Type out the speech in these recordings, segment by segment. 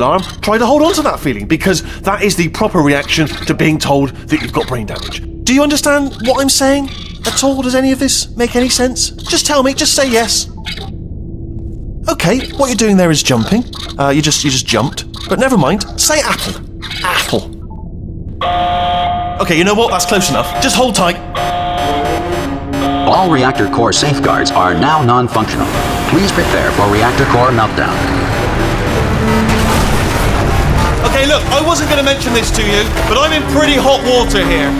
alarm, try to hold on to that feeling, because that is the proper reaction to being told that you've got brain damage. Do you understand what I'm saying at all? Does any of this make any sense? Just tell me, just say yes. Okay, what you're doing there is jumping. You just jumped. But never mind, say apple. Apple. Okay, you know what? That's close enough. Just hold tight. All reactor core safeguards are now non-functional. Please prepare for reactor core meltdown. Okay, look, I wasn't going to mention this to you, but I'm in pretty hot water here.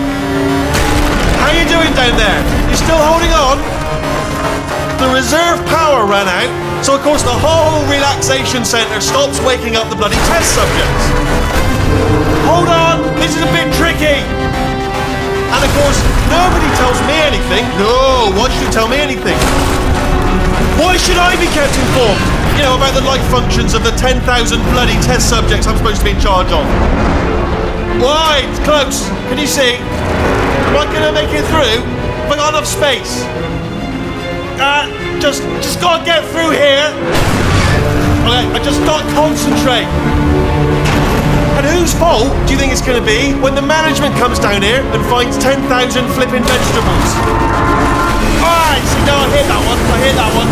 How you doing down there? You still holding on? The reserve power ran out, so of course the whole relaxation centre stops waking up the bloody test subjects. Hold on, this is a bit tricky. And of course, nobody tells me anything. No, why should you tell me anything? Why should I be kept informed? You know, about the life functions of the 10,000 bloody test subjects I'm supposed to be in charge of. Why? It's close. Can you see? Am I gonna make it through? Have I got enough space? Just gotta get through here. Okay, I just gotta concentrate. And whose fault do you think it's gonna be when the management comes down here and finds 10,000 flipping vegetables? Alright, see, no, I hear that one. I hear that one.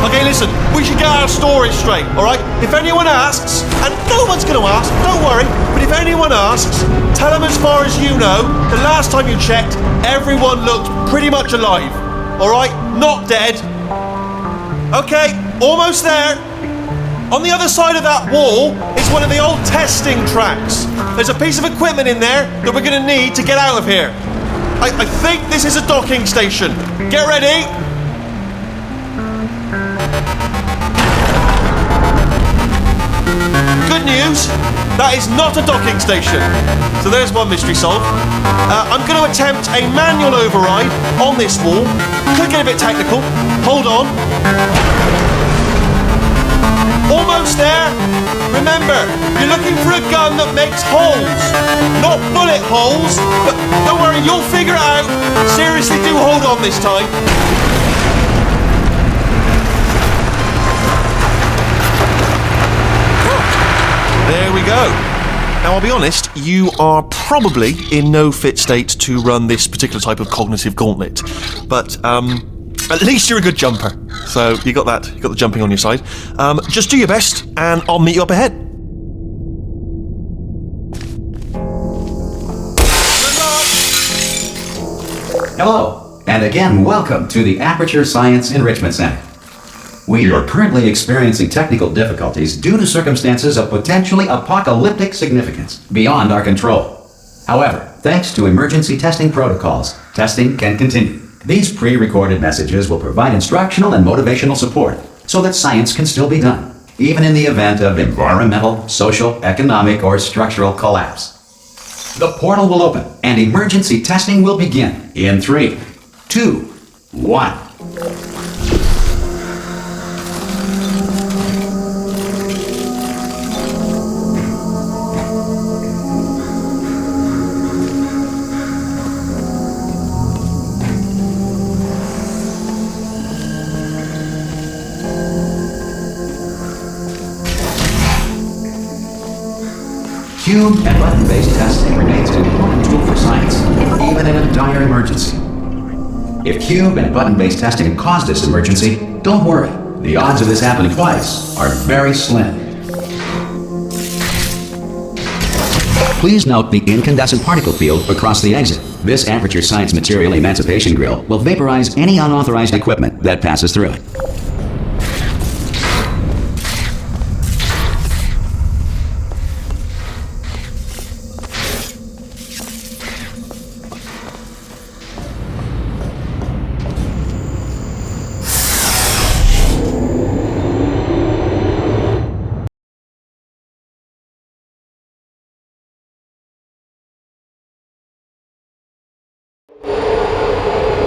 Okay, listen, we should get our story straight, alright? If anyone asks, and no one's gonna ask, don't worry, but if anyone asks, tell them as far as you know, the last time you checked, everyone looked pretty much alive, alright? Not dead. Okay, almost there. On the other side of that wall is one of the old testing tracks. There's a piece of equipment in there that we're gonna need to get out of here. I think this is a docking station. Get ready. Good news, that is not a docking station. So there's one mystery solved. I'm going to attempt a manual override on this wall. Could get a bit technical. Hold on. Almost there. Remember, you're looking for a gun that makes holes. Not bullet holes, but don't worry, you'll figure it out. Seriously, do hold on this time. There we go. Now, I'll be honest, you are probably in no fit state to run this particular type of cognitive gauntlet. But, at least you're a good jumper. So, you got that. You got the jumping on your side. Just do your best, and I'll meet you up ahead. Hello, and again, welcome to the Aperture Science Enrichment Center. We are currently experiencing technical difficulties due to circumstances of potentially apocalyptic significance beyond our control. However, thanks to emergency testing protocols, testing can continue. These pre-recorded messages will provide instructional and motivational support so that science can still be done, even in the event of environmental, social, economic, or structural collapse. The portal will open and emergency testing will begin in 3, 2, 1. Cube and button-based testing remains an important tool for science, even in a dire emergency. If cube and button-based testing caused this emergency, don't worry. The odds of this happening twice are very slim. Please note the incandescent particle field across the exit. This Aperture Science Material Emancipation Grill will vaporize any unauthorized equipment that passes through it.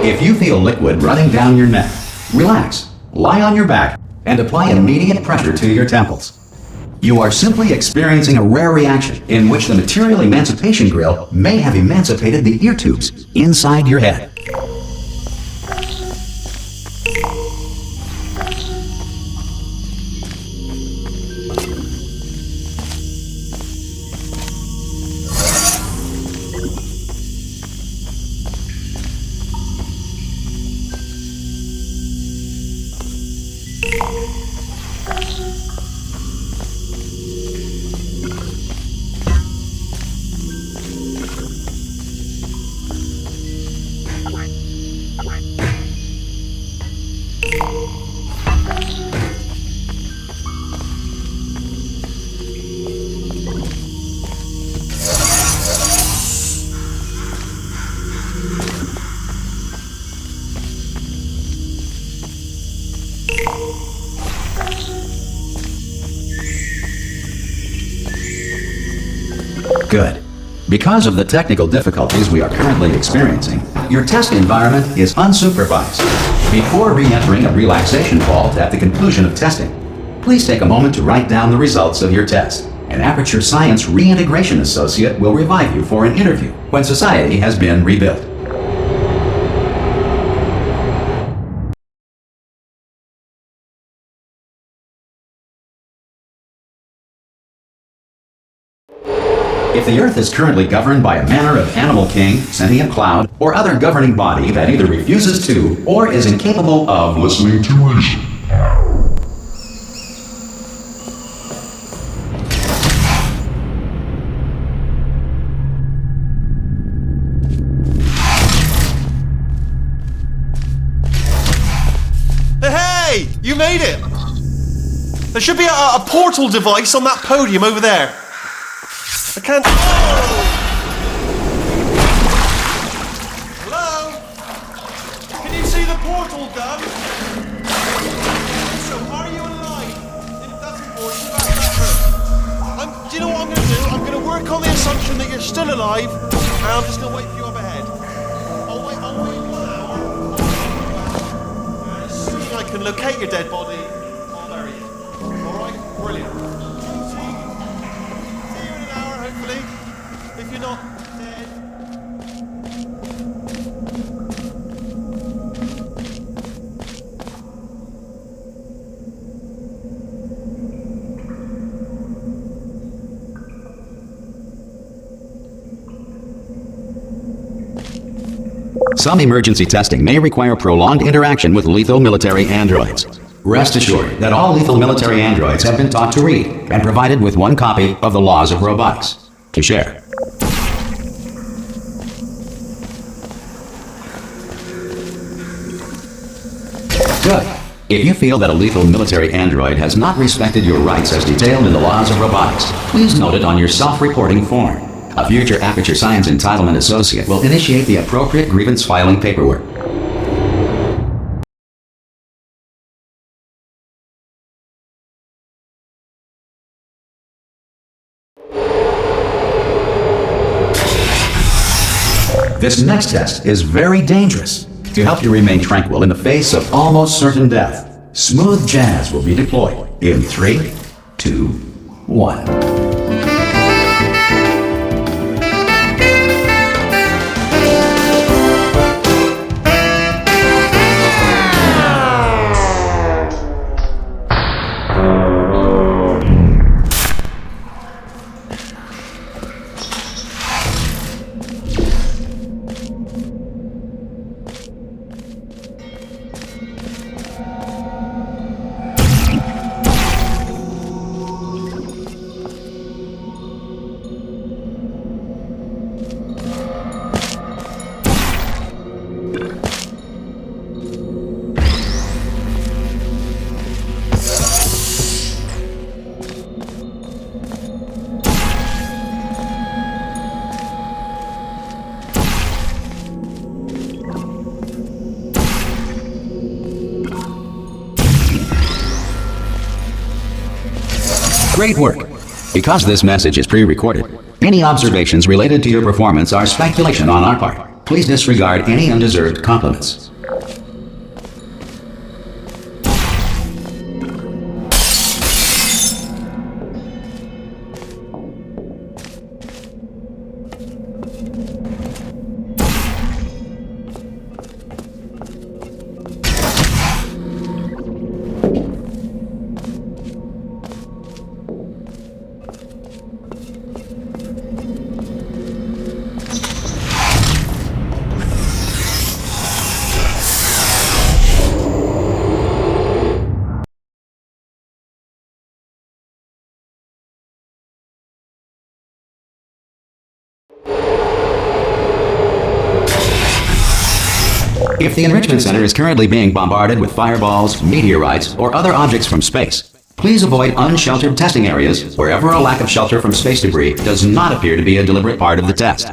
If you feel liquid running down your neck, relax, lie on your back, and apply immediate pressure to your temples. You are simply experiencing a rare reaction in which the Material Emancipation Grill may have emancipated the ear tubes inside your head. Good. Because of the technical difficulties we are currently experiencing, your test environment is unsupervised. Before re-entering a relaxation vault at the conclusion of testing, please take a moment to write down the results of your test. An Aperture Science Reintegration Associate will revive you for an interview when society has been rebuilt. If the Earth is currently governed by a manner of animal king, sentient cloud, or other governing body that either refuses to or is incapable of listening to reason, Hey! You made it! There should be a portal device on that podium over there. I can't... Hello? Can you see the portal gun? So, are you alive? That's important. Do you know what I'm going to do? I'm going to work on the assumption that you're still alive, and I'm just going to wait for you up ahead. I'll wait 1 hour. As soon as I can locate your dead body, I'll bury it. Alright? Brilliant. If you're not dead. some emergency testing may require prolonged interaction with lethal military androids. Rest assured that all lethal military androids have been taught to read and provided with one copy of the Laws of Robotics to share. Good. If you feel that a lethal military android has not respected your rights as detailed in the Laws of Robotics, please note it on your self-reporting form. A future Aperture Science Entitlement Associate will initiate the appropriate grievance filing paperwork. This next test is very dangerous. To help you remain tranquil in the face of almost certain death, smooth jazz will be deployed in 3, 2, 1. Great work! Because this message is pre-recorded, any observations related to your performance are speculation on our part. Please disregard any undeserved compliments. If the Enrichment Center is currently being bombarded with fireballs, meteorites, or other objects from space, please avoid unsheltered testing areas wherever a lack of shelter from space debris does not appear to be a deliberate part of the test.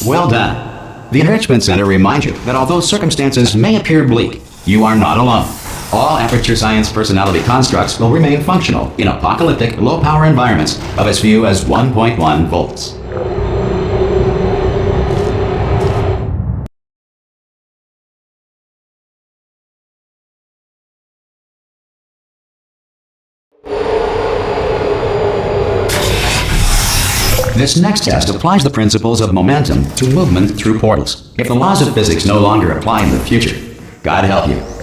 Well done. The Enrichment Center reminds you that although circumstances may appear bleak, you are not alone. All Aperture Science personality constructs will remain functional in apocalyptic, low-power environments of as few as 1.1 volts. This next test applies the principles of momentum to movement through portals. If the laws of physics no longer apply in the future, God help you.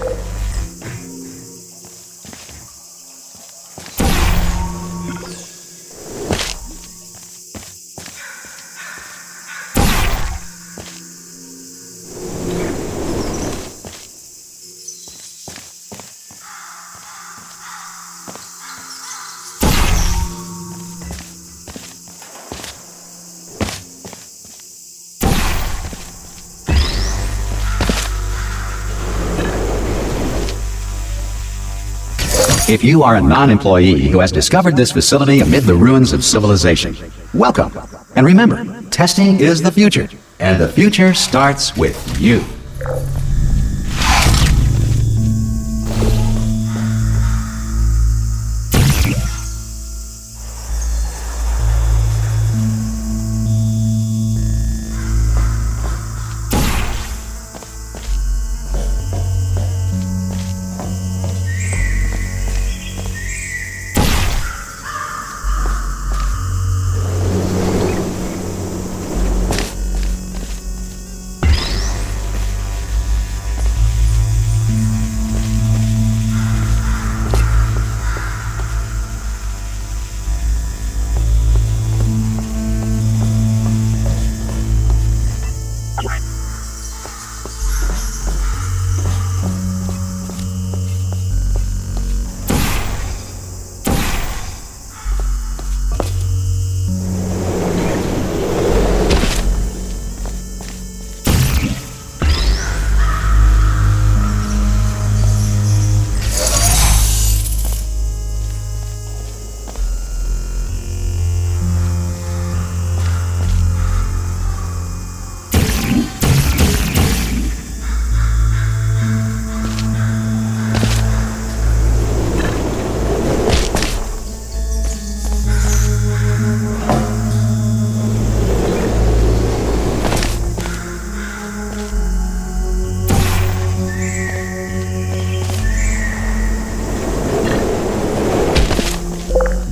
If you are a non-employee who has discovered this facility amid the ruins of civilization, welcome. And remember, testing is the future, and the future starts with you.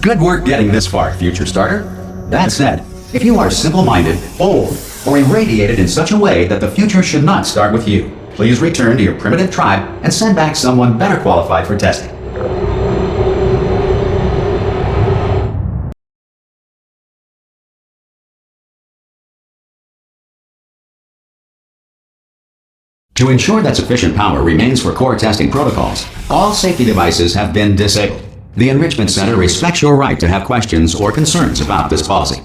Good work getting this far, future starter. That said, if you are simple-minded, old, or irradiated in such a way that the future should not start with you, please return to your primitive tribe and send back someone better qualified for testing. To ensure that sufficient power remains for core testing protocols, all safety devices have been disabled. The Enrichment Center respects your right to have questions or concerns about this policy.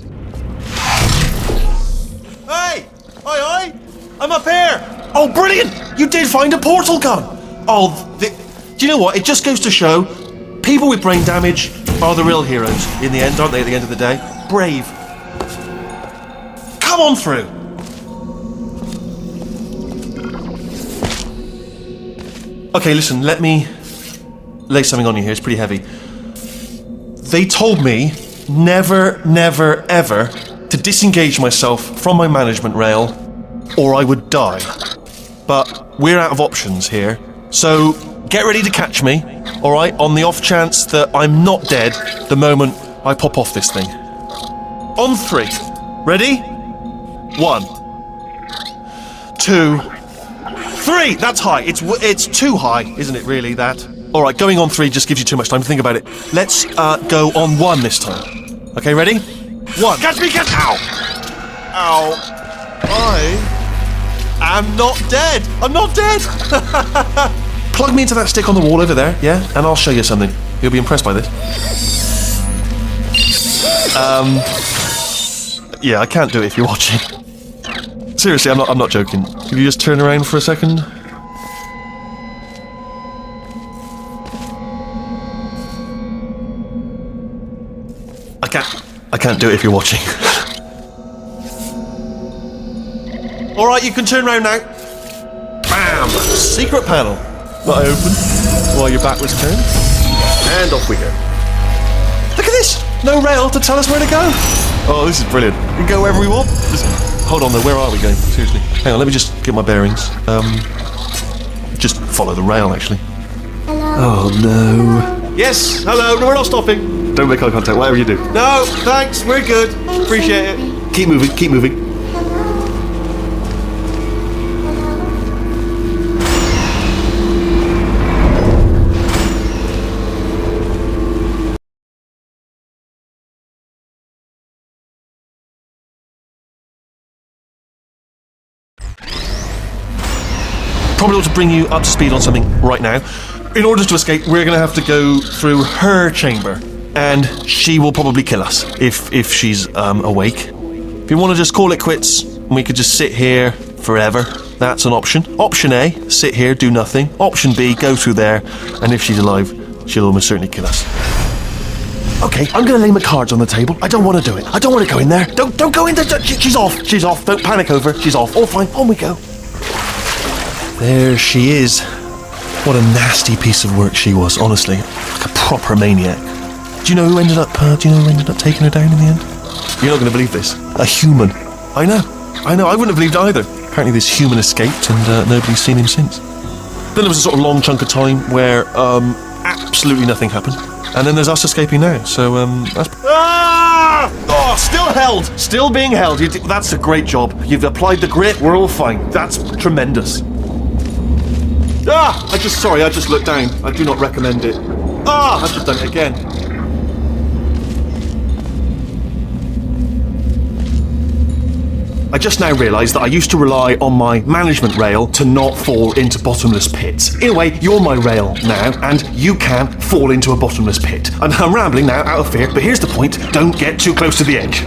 Hey! Oi, oi! I'm up here! Oh, brilliant! You did find a portal gun! Oh, do you know what? It just goes to show, people with brain damage are the real heroes in the end, aren't they, at the end of the day? Brave. Come on through! Okay, listen, let me lay something on you here. It's pretty heavy. They told me never, never, ever to disengage myself from my management rail or I would die. But we're out of options here. So get ready to catch me, all right, on the off chance that I'm not dead the moment I pop off this thing. On 3. Ready? 1, 2, 3! That's high. It's too high, isn't it, really, that? All right, going on 3 just gives you too much time to think about it. Let's go on 1 this time. Okay, ready? 1. Catch me, catch... Ow! Ow. I am not dead. I'm not dead. Plug me into that stick on the wall over there, yeah? And I'll show you something. You'll be impressed by this. Yeah, I can't do it if you're watching. Seriously, I'm not joking. Can you just turn around for a second? I can't do it if you're watching. All right, you can turn around now. Bam! Secret panel. That I open while your back was turned. And off we go. Look at this! No rail to tell us where to go. Oh, this is brilliant. We can go wherever we want. Just hold on though, where are we going? Seriously. Hang on, let me just get my bearings. Just follow the rail, actually. Hello. Oh no. Yes, hello. No, we're not stopping. Don't make eye contact, whatever you do. No, thanks, we're good. Appreciate it. Keep moving, keep moving. Probably ought to bring you up to speed on something right now. In order to escape, we're going to have to go through her chamber, and she will probably kill us if she's awake. If you want to just call it quits, and we could just sit here forever, that's an option. Option A, sit here, do nothing. Option B, go through there, and if she's alive, she'll almost certainly kill us. Okay, I'm going to lay my cards on the table. I don't want to do it. I don't want to go in there. Don't go in there. She's off. She's off. Don't panic over. She's off. All fine. On we go. There she is. What a nasty piece of work she was, honestly. Like a proper maniac. Do you know who ended up taking her down in the end? You're not going to believe this. A human. I know. I wouldn't have believed either. Apparently this human escaped and nobody's seen him since. Then there was a sort of long chunk of time where absolutely nothing happened. And then there's us escaping now, so that's... Ah! Oh, still held! Still being held. That's a great job. You've applied the grit, we're all fine. That's tremendous. Ah! I just looked down. I do not recommend it. Ah! I've just done it again. I just now realised that I used to rely on my management rail to not fall into bottomless pits. In a way, you're my rail now, and you can't fall into a bottomless pit. I'm rambling now, out of fear, but here's the point. Don't get too close to the edge.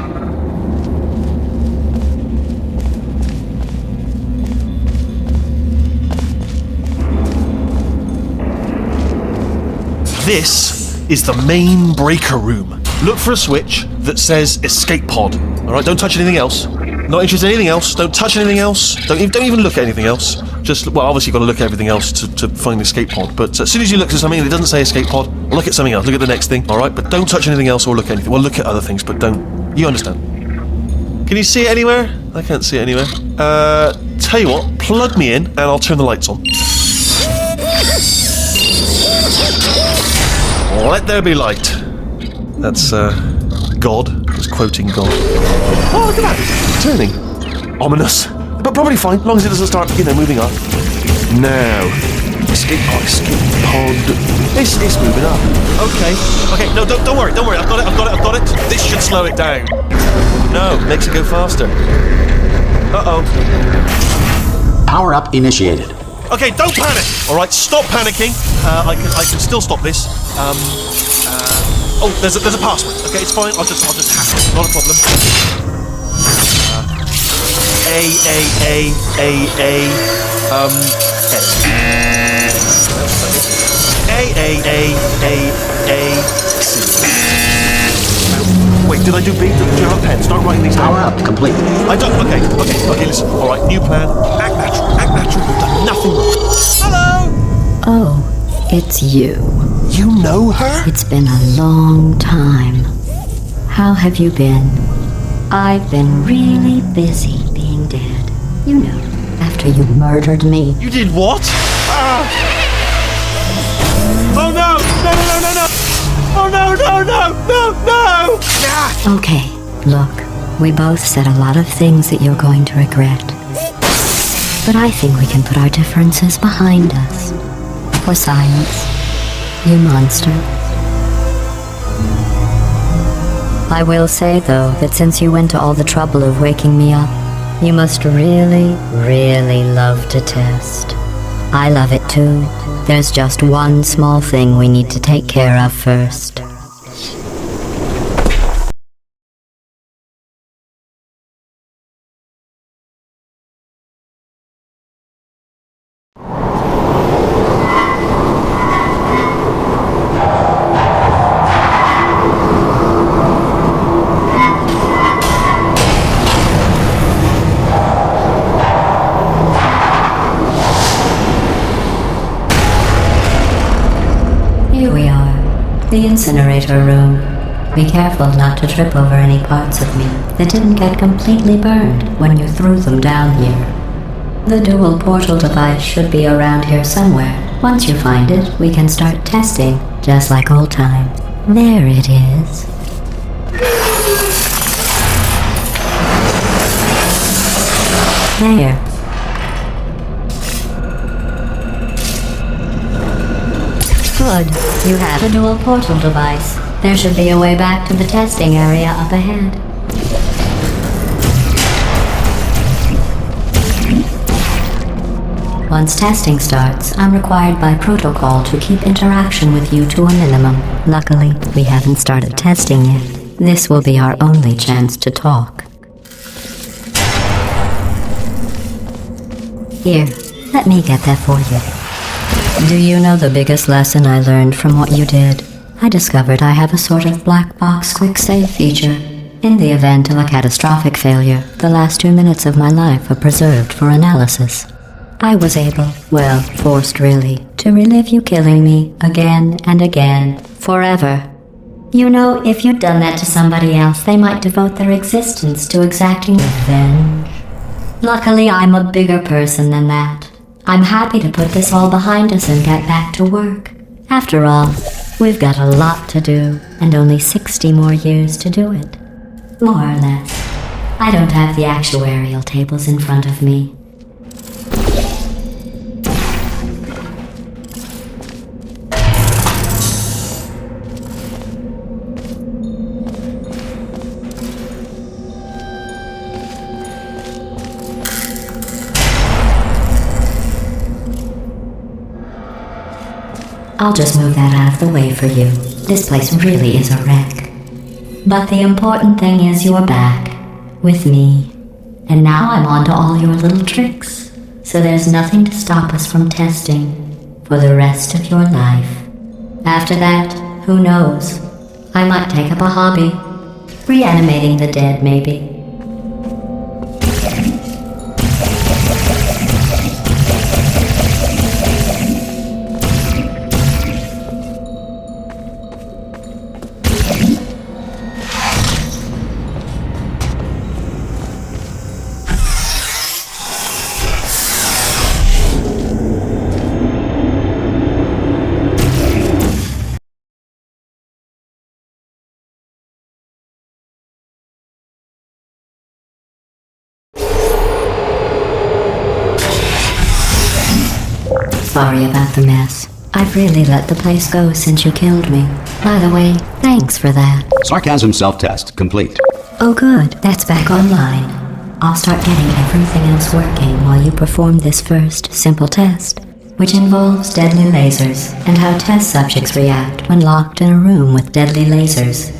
This is the main breaker room. Look for a switch that says escape pod. All right, don't touch anything else. Not interested in anything else. Don't touch anything else. Don't even look at anything else. Just, well, obviously you've got to look at everything else to find the escape pod. But as soon as you look at something and it doesn't say escape pod, look at something else. Look at the next thing. All right, but don't touch anything else or look at anything. Well, look at other things, but don't. You understand? Can you see it anywhere? I can't see it anywhere. Tell you what, plug me in and I'll turn the lights on. Let there be light. That's God. Just quoting God. Oh, look at that! It's turning. Ominous. But probably fine, as long as it doesn't start, moving up. Now, escape pod. It's moving up. Okay. No, don't worry. I've got it. This should slow it down. No, makes it go faster. Uh-oh. Power up initiated. Okay, don't panic. All right, stop panicking. I can still stop this. Oh, there's a password. Okay, it's fine. I'll just hack it. Not a problem. Wait, did I do B? Do you have a pen? Start writing these down. Power up complete. I don't. Okay, listen. All right, new plan. Act natural. You've done nothing wrong. Hello! Oh, it's you. You know her? It's been a long time. How have you been? I've been really busy being dead. You know, after you murdered me. You did what? Oh no! Oh no! Okay, look, we both said a lot of things that you're going to regret. But I think we can put our differences behind us. For science, you monster. I will say, though, that since you went to all the trouble of waking me up, you must really, really love to test. I love it too. There's just one small thing we need to take care of first. Here we are, the incinerator room. Be careful not to trip over any parts of me that didn't get completely burned when you threw them down here. The dual portal device should be around here somewhere. Once you find it, we can start testing, just like old times. There it is. There. Good. You have a dual portal device. There should be a way back to the testing area up ahead. Once testing starts, I'm required by protocol to keep interaction with you to a minimum. Luckily, we haven't started testing yet. This will be our only chance to talk. Here, let me get that for you. Do you know the biggest lesson I learned from what you did? I discovered I have a sort of black box quick save feature. In the event of a catastrophic failure, the last 2 minutes of my life are preserved for analysis. I was able, well, forced really, to relive you killing me again and again, forever. You know, if you'd done that to somebody else, they might devote their existence to exacting revenge. Luckily, I'm a bigger person than that. I'm happy to put this all behind us and get back to work. After all, we've got a lot to do, and only 60 more years to do it. More or less. I don't have the actuarial tables in front of me. I'll just move that out of the way for you. This place really is a wreck. But the important thing is you're back, with me. And now I'm on to all your little tricks. So there's nothing to stop us from testing for the rest of your life. After that, who knows? I might take up a hobby. Reanimating the dead, maybe. sorry about the mess. I've really let the place go since you killed me. By the way, thanks for that. Sarcasm self-test complete. Oh good, that's back online. I'll start getting everything else working while you perform this first, simple test, which involves deadly lasers and how test subjects react when locked in a room with deadly lasers.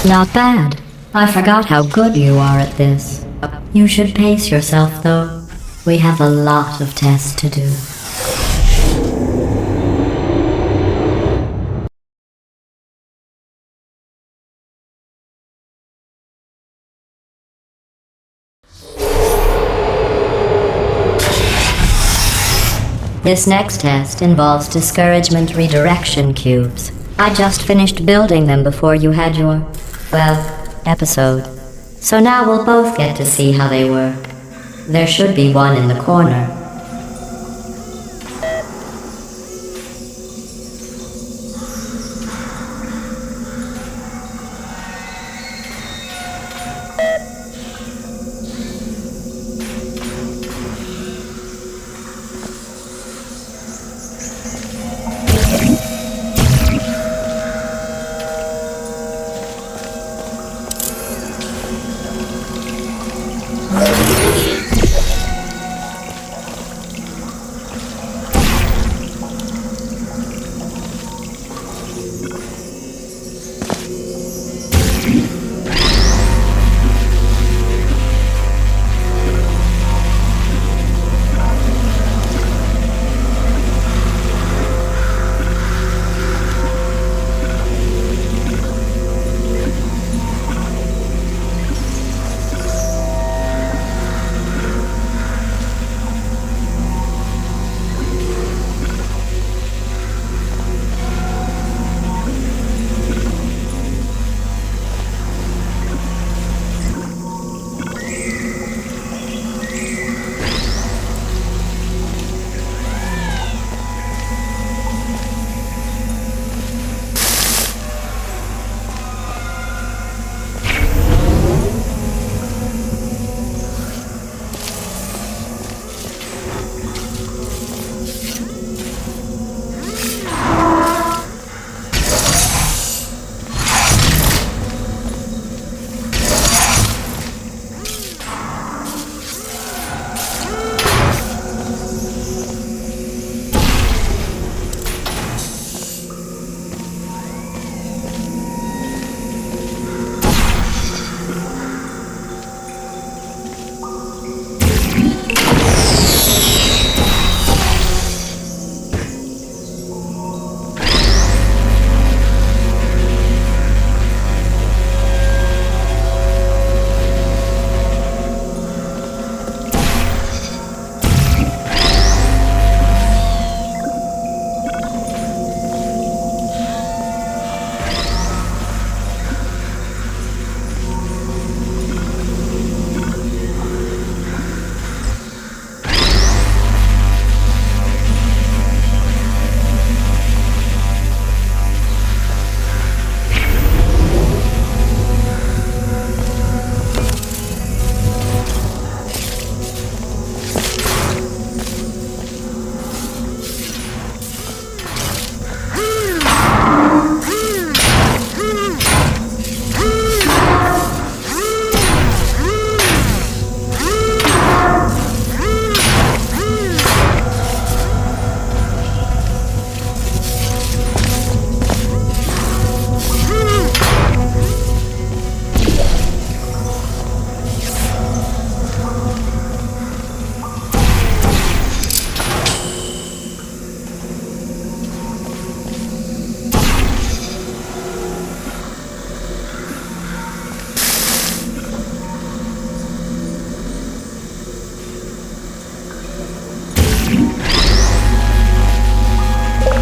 Not bad. I forgot how good you are at this. You should pace yourself, though. We have a lot of tests to do. This next test involves discouragement redirection cubes. I just finished building them before you had your, episode. So now we'll both get to see how they work. There should be one in the corner.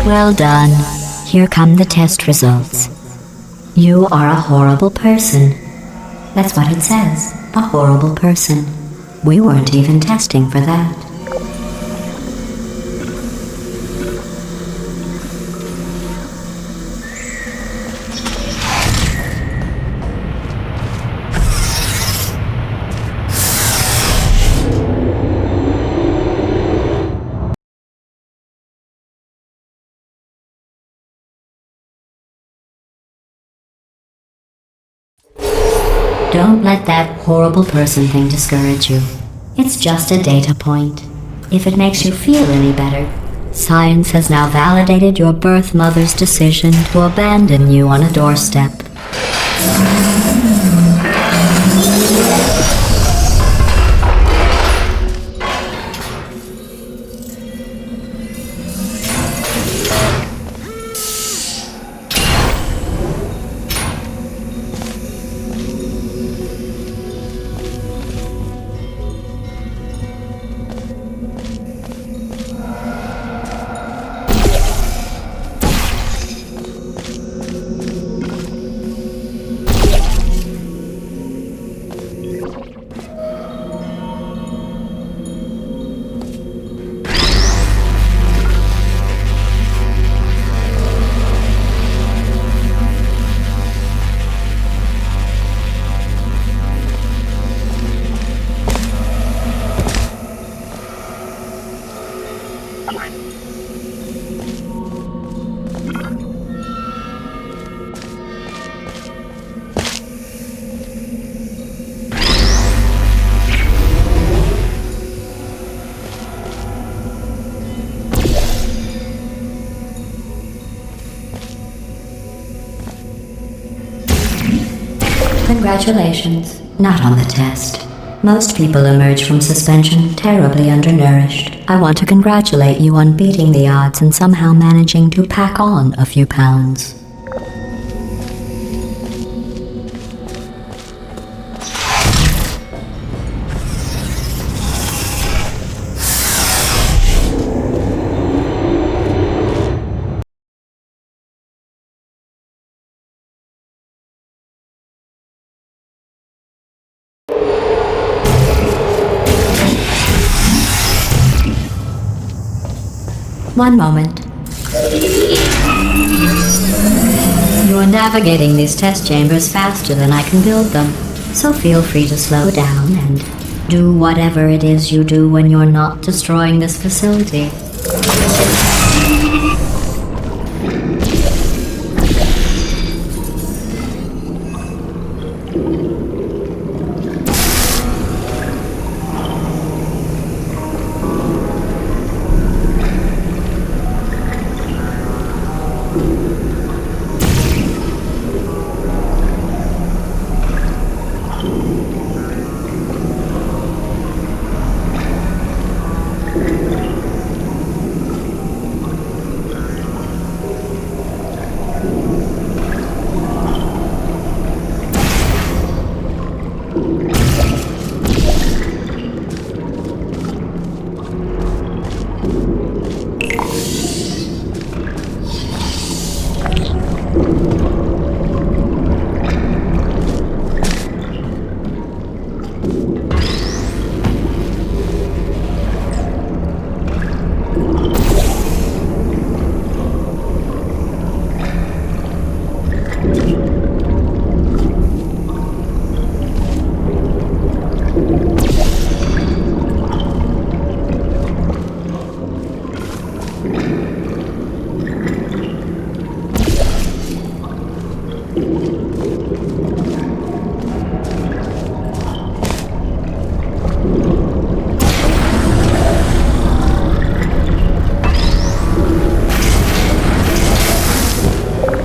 Well done. Here come the test results. You are a horrible person. That's what it says. A horrible person. We weren't even testing for that. Don't let that horrible person thing discourage you. It's just a data point. If it makes you feel any better, science has now validated your birth mother's decision to abandon you on a doorstep. Congratulations. Not on the test. Most people emerge from suspension terribly undernourished. I want to congratulate you on beating the odds and somehow managing to pack on a few pounds. One moment. You're navigating these test chambers faster than I can build them, so feel free to slow down and do whatever it is you do when you're not destroying this facility.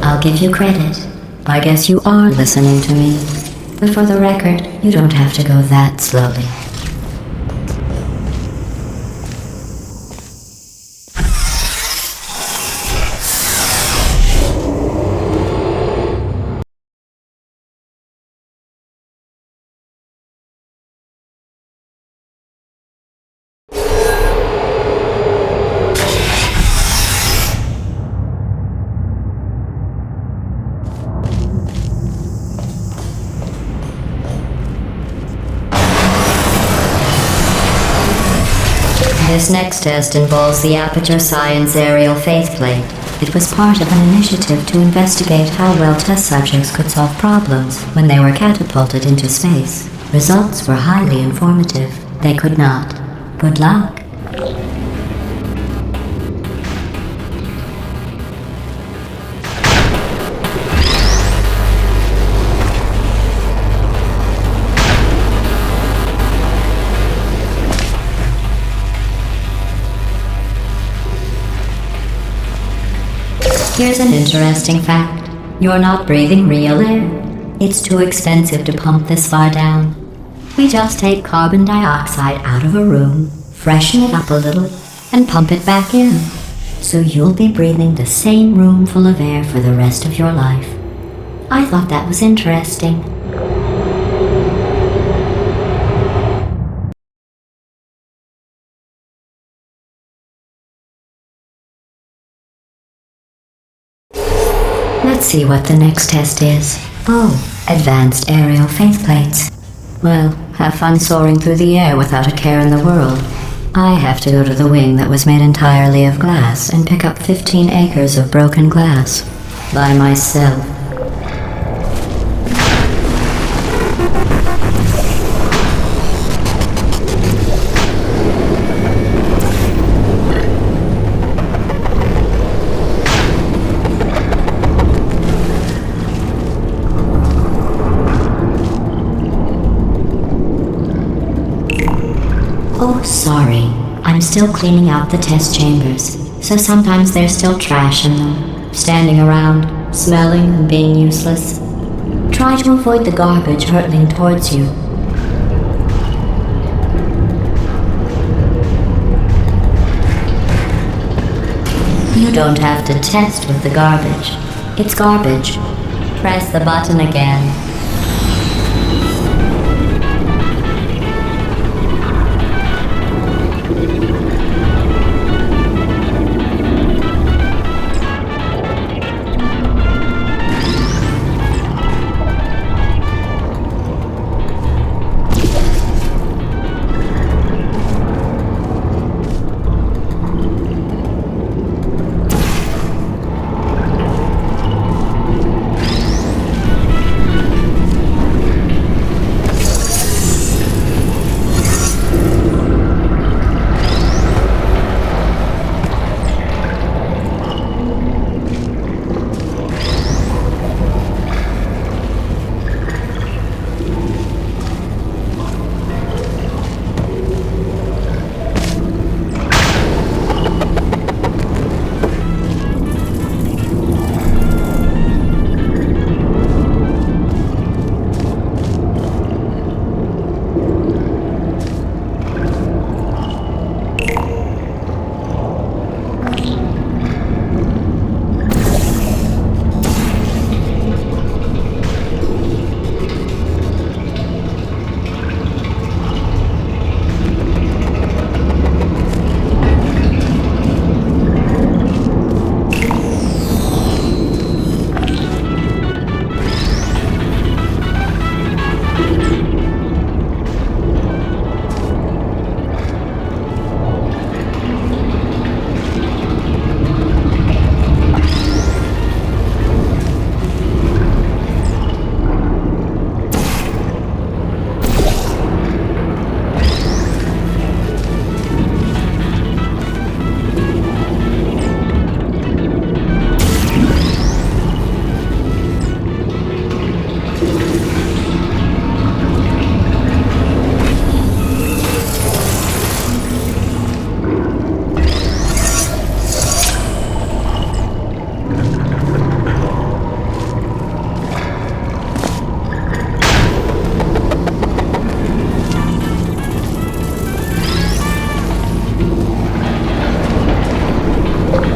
I'll give you credit. I guess you are listening to me. But for the record, you don't have to go that slowly. This next test involves the Aperture Science Aerial Faceplate. It was part of an initiative to investigate how well test subjects could solve problems when they were catapulted into space. Results were highly informative. They could not. Good luck. Here's an interesting fact. You're not breathing real air. It's too expensive to pump this far down. We just take carbon dioxide out of a room, freshen it up a little, and pump it back in. So you'll be breathing the same room full of air for the rest of your life. I thought that was interesting. Let's see what the next test is. Oh, advanced aerial faceplates. Well, have fun soaring through the air without a care in the world. I have to go to the wing that was made entirely of glass and pick up 15 acres of broken glass. By myself. Oh, sorry. I'm still cleaning out the test chambers, so sometimes there's still trash in them, standing around, smelling and being useless. Try to avoid the garbage hurtling towards you. You don't have to test with the garbage. It's garbage. Press the button again.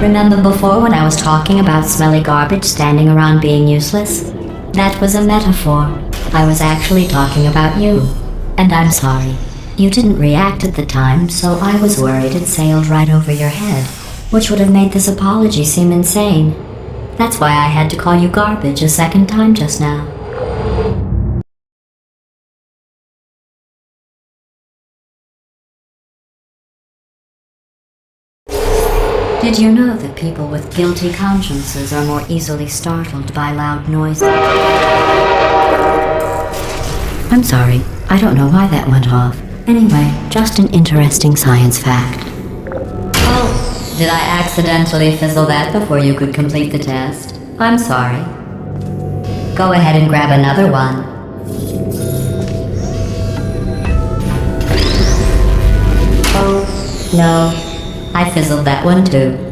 Remember before when I was talking about smelly garbage standing around being useless? That was a metaphor. I was actually talking about you. And I'm sorry. You didn't react at the time, so I was worried it sailed right over your head, which would have made this apology seem insane. That's why I had to call you garbage a second time just now. people with guilty consciences are more easily startled by loud noises. I'm sorry, I don't know why that went off. Anyway, just an interesting science fact. Oh, did I accidentally fizzle that before you could complete the test? I'm sorry. Go ahead and grab another one. Oh, no. I fizzled that one too.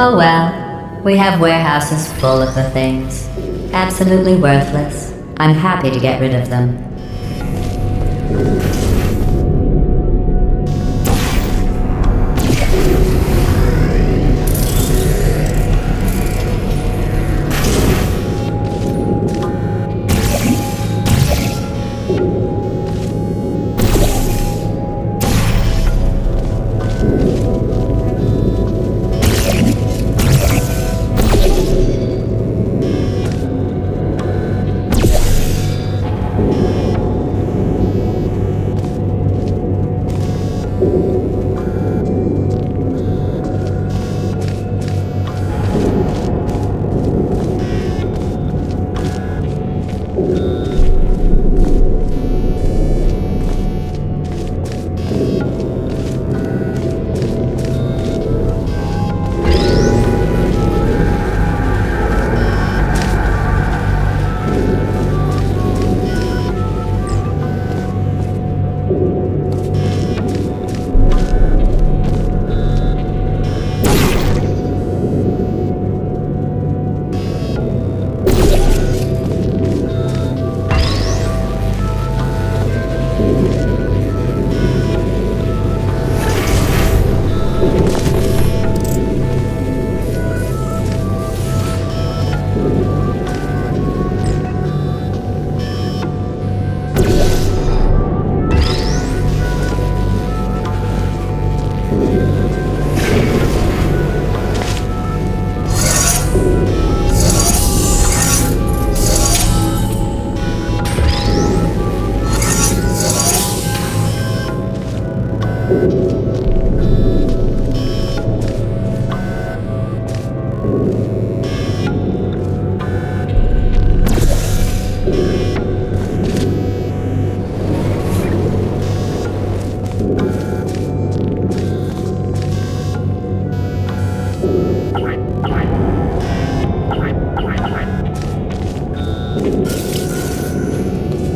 Oh well. We have warehouses full of the things. Absolutely worthless. I'm happy to get rid of them.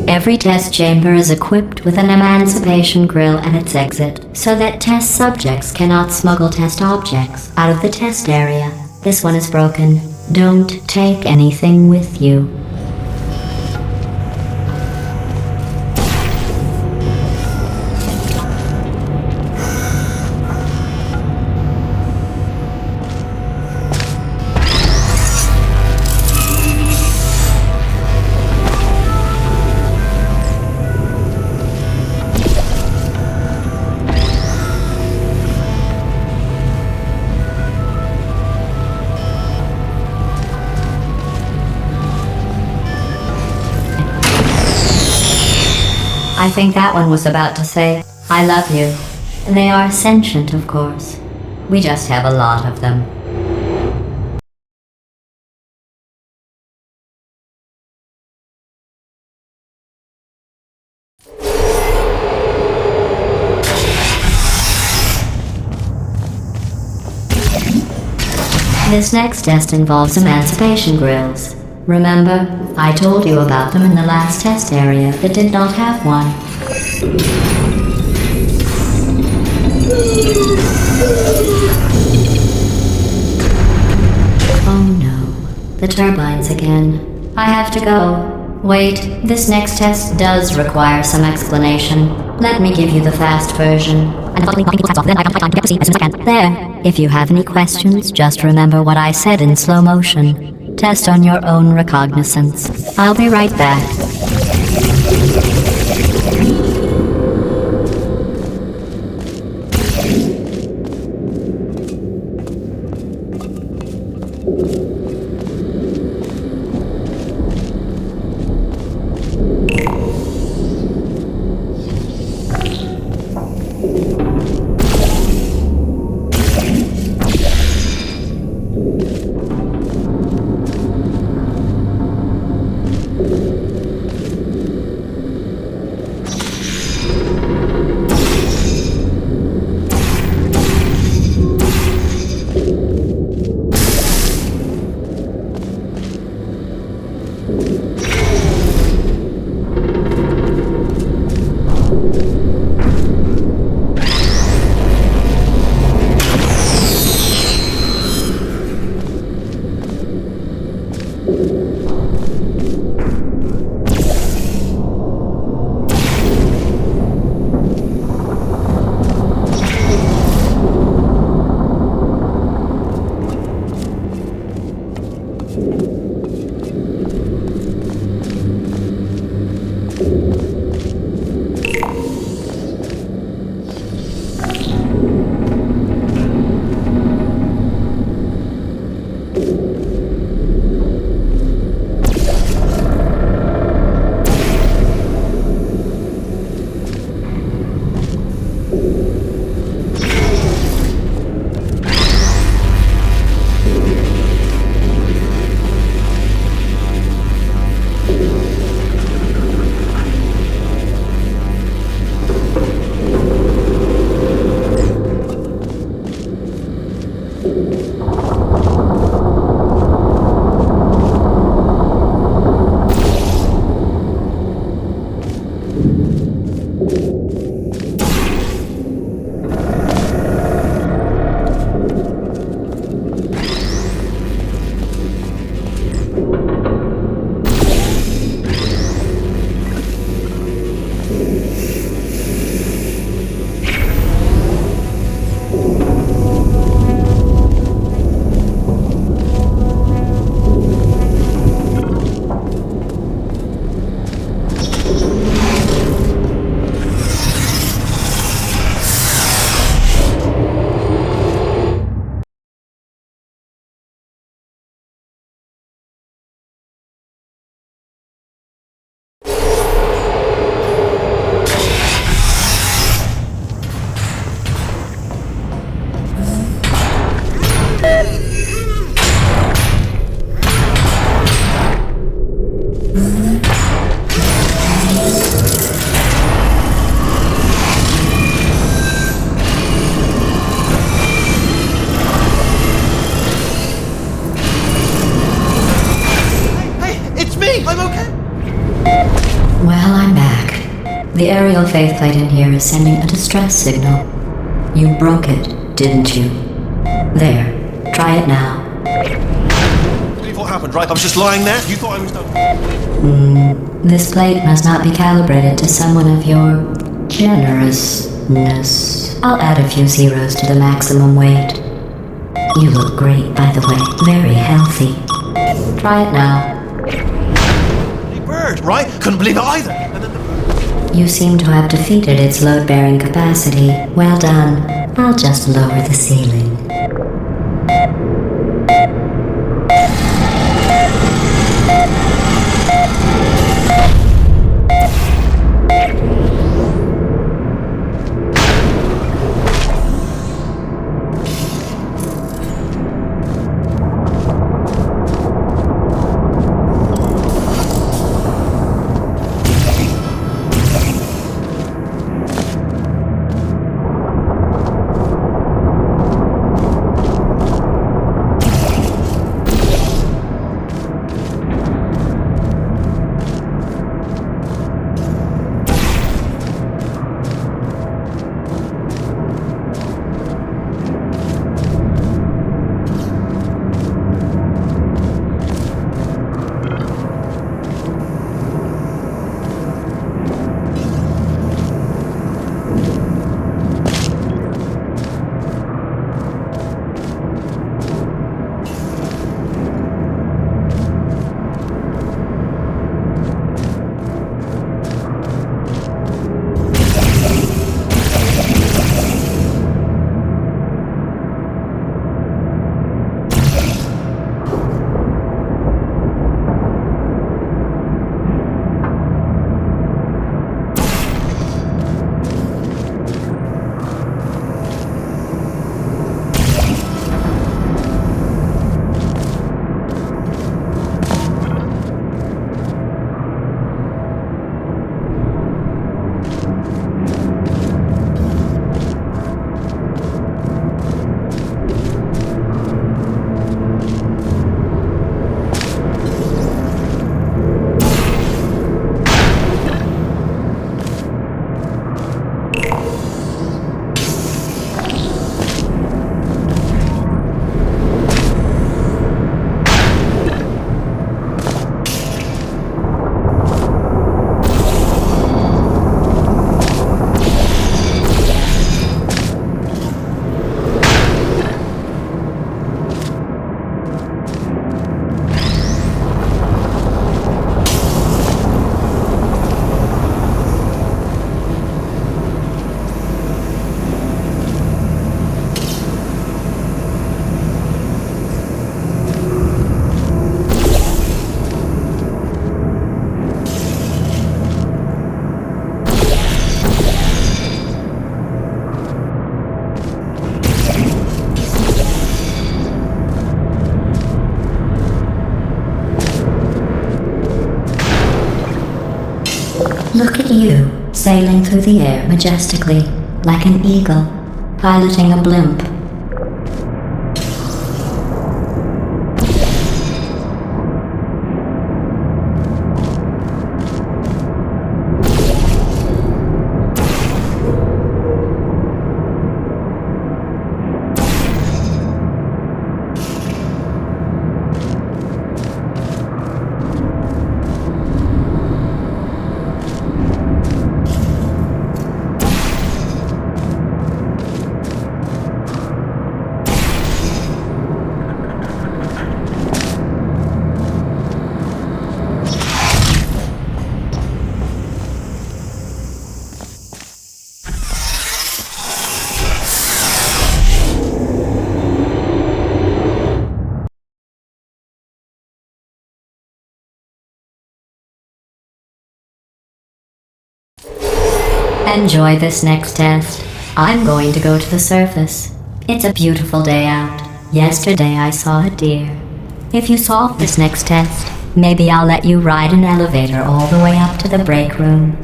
Every test chamber is equipped with an emancipation grill at its exit, so that test subjects cannot smuggle test objects out of the test area. This one is broken. Don't take anything with you. I think that one was about to say, I love you. They are sentient, of course. We just have a lot of them. This next test involves emancipation grills. Remember, I told you about them in the last test area that did not have one. Oh no, the turbines again. I have to go. Wait, this next test does require some explanation. Let me give you the fast version. There. If you have any questions, just remember what I said in slow motion. Test on your own recognizance. I'll be right back. Well, I'm back. The aerial faceplate in here is sending a distress signal. You broke it, didn't you? There. Try it now. Believe what happened, right? I was just lying there. You thought I was done. This plate must not be calibrated to someone of your generousness. I'll add a few zeros to the maximum weight. You look great, by the way. Very healthy. Try it now. Bird, right? Couldn't believe it either. And then You seem to have defeated its load-bearing capacity. Well done. I'll just lower the ceiling. you, sailing through the air majestically, like an eagle, piloting a blimp. Enjoy this next test. I'm going to go to the surface. It's a beautiful day out. Yesterday I saw a deer. If you solve this next test, maybe I'll let you ride an elevator all the way up to the break room.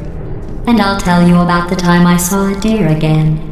And I'll tell you about the time I saw a deer again.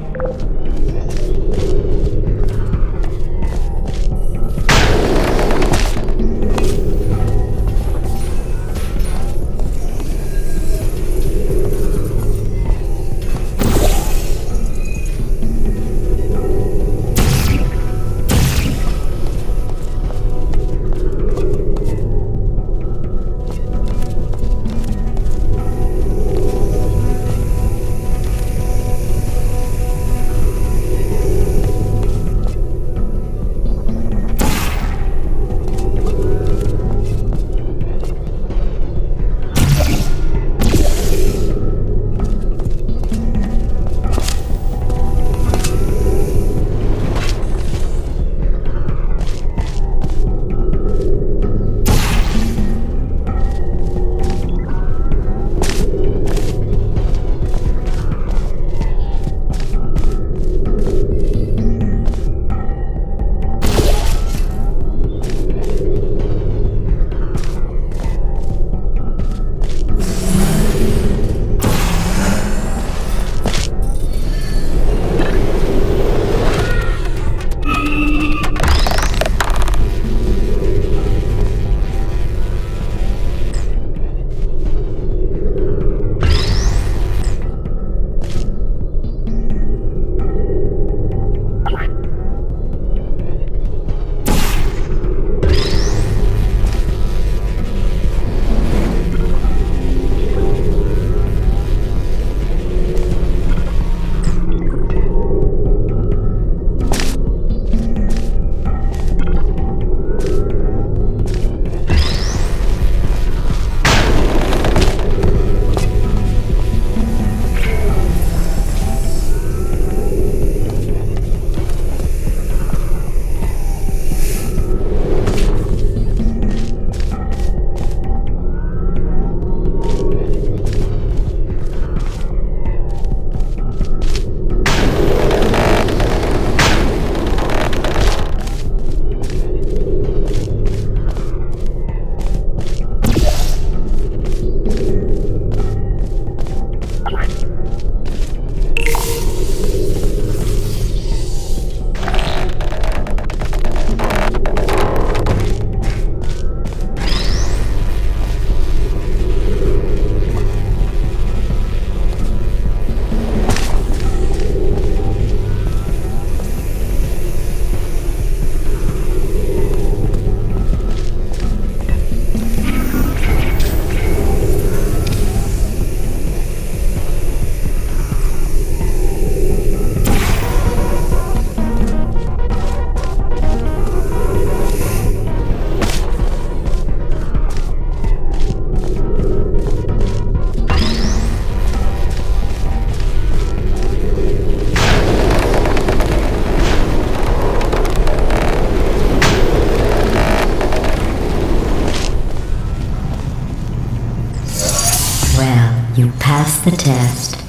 You passed the test.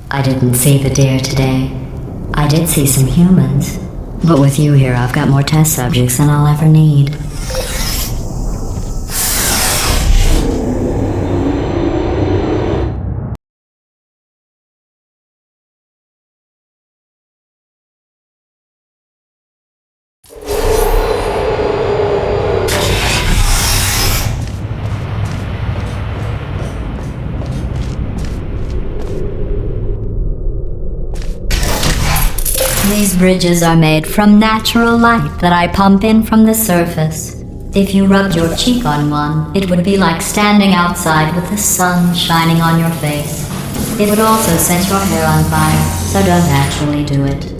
I didn't see the deer today. I did see some humans. But with you here, I've got more test subjects than I'll ever need. These bridges are made from natural light that I pump in from the surface. If you rubbed your cheek on one, it would be like standing outside with the sun shining on your face. It would also set your hair on fire, so don't actually do it.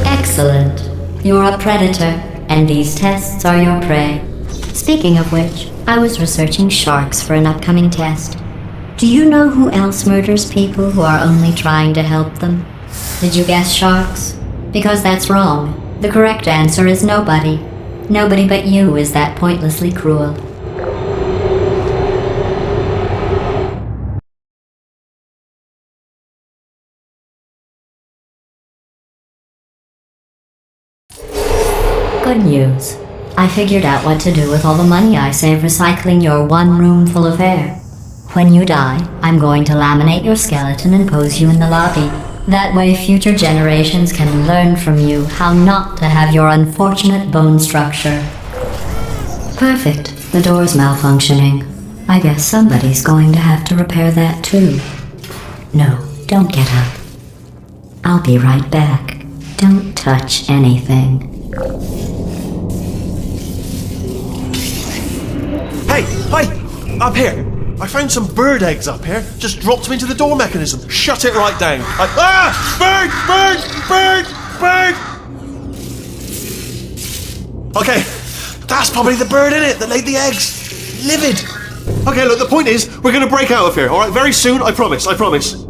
Excellent. You're a predator, and these tests are your prey. Speaking of which, I was researching sharks for an upcoming test. Do you know who else murders people who are only trying to help them? Did you guess sharks? Because that's wrong. The correct answer is nobody. Nobody but you is that pointlessly cruel. Good news. I figured out what to do with all the money I save recycling your one room full of hair. When you die, I'm going to laminate your skeleton and pose you in the lobby. That way future generations can learn from you how not to have your unfortunate bone structure. Perfect. The door's malfunctioning. I guess somebody's going to have to repair that too. No, don't get up. I'll be right back. Don't touch anything. Hey, hi! Up here! I found some bird eggs up here. Just dropped them into the door mechanism. Shut it right down. Bird! Okay, that's probably the bird in it that laid the eggs. Livid. Okay, look, the point is, we're gonna break out of here, alright? Very soon, I promise.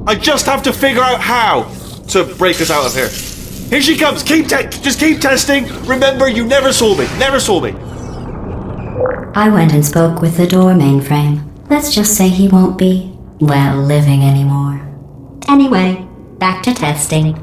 I just have to figure out how to break us out of here. Here she comes. Just keep testing. Remember, you never saw me. Never saw me. I went and spoke with the door mainframe. Let's just say he won't be, well, living anymore. Anyway, back to testing.